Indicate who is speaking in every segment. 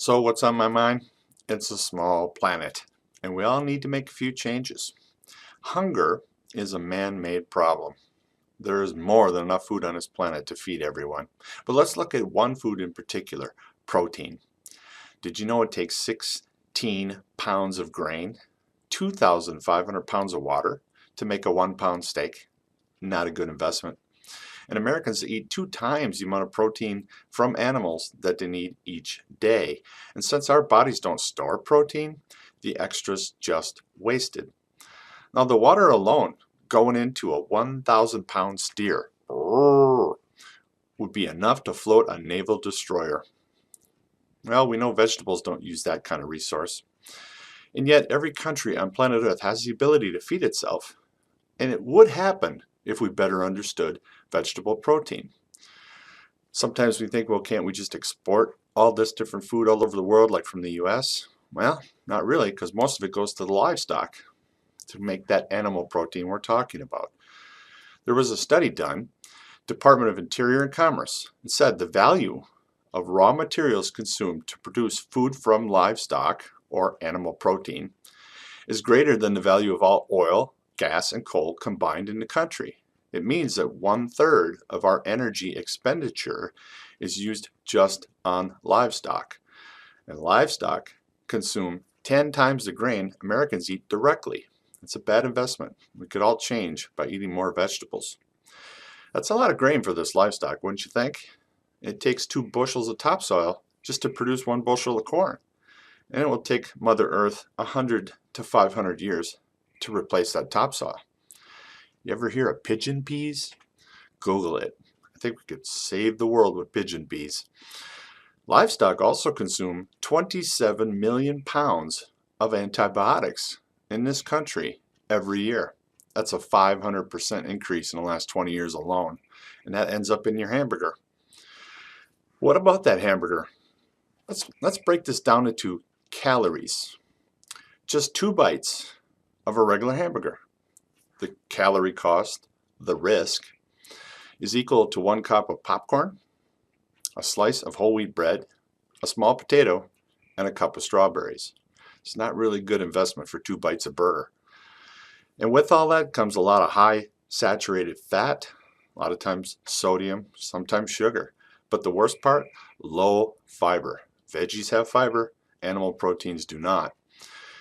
Speaker 1: So what's on my mind? It's a small planet, and we all need to make a few changes. Hunger is a man-made problem. There is more than enough food on this planet to feed everyone. But let's look at one food in particular, protein. Did you know it takes 16 pounds of grain, 2,500 pounds of water to make a 1-pound steak? Not a good investment. And Americans eat 2 times the amount of protein from animals that they need each day. And since our bodies don't store protein, the extra's just wasted. Now the water alone going into a 1,000-pound steer would be enough to float a naval destroyer. Well, we know vegetables don't use that kind of resource. And yet every country on planet Earth has the ability to feed itself. And it would happen if we better understood vegetable protein. Sometimes we think, well, can't we just export all this different food all over the world, like from the US? Well, not really, because most of it goes to the livestock to make that animal protein we're talking about. There was a study done, Department of Interior and Commerce, and said the value of raw materials consumed to produce food from livestock or animal protein is greater than the value of all oil, gas, and coal combined in the country. It means that 1/3 of our energy expenditure is used just on livestock. And livestock consume 10 times the grain Americans eat directly. It's a bad investment. We could all change by eating more vegetables. That's a lot of grain for this livestock, wouldn't you think? It takes 2 bushels of topsoil just to produce 1 bushel of corn. And it will take Mother Earth 100 to 500 years to replace that topsoil. You ever hear of pigeon peas? Google it. I think we could save the world with pigeon peas. Livestock also consume 27 million pounds of antibiotics in this country every year. That's a 500% increase in the last 20 years alone. And that ends up in your hamburger. What about that hamburger? Let's break this down into calories. Just 2 bites of a regular hamburger. The calorie cost, the risk, is equal to 1 cup of popcorn, a slice of whole wheat bread, a small potato, and a cup of strawberries. It's not really good investment for 2 bites of burger. And with all that comes a lot of high saturated fat, a lot of times sodium, sometimes sugar. But the worst part, low fiber. Veggies have fiber, animal proteins do not.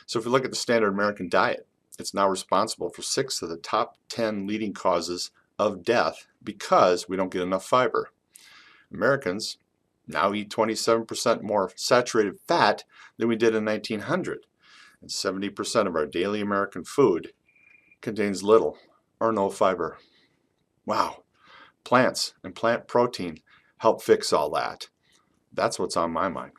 Speaker 1: So if you look at the standard American diet, it's now responsible for 6 of the top 10 leading causes of death because we don't get enough fiber. Americans now eat 27% more saturated fat than we did in 1900. And 70% of our daily American food contains little or no fiber. Wow, plants and plant protein help fix all that. That's what's on my mind.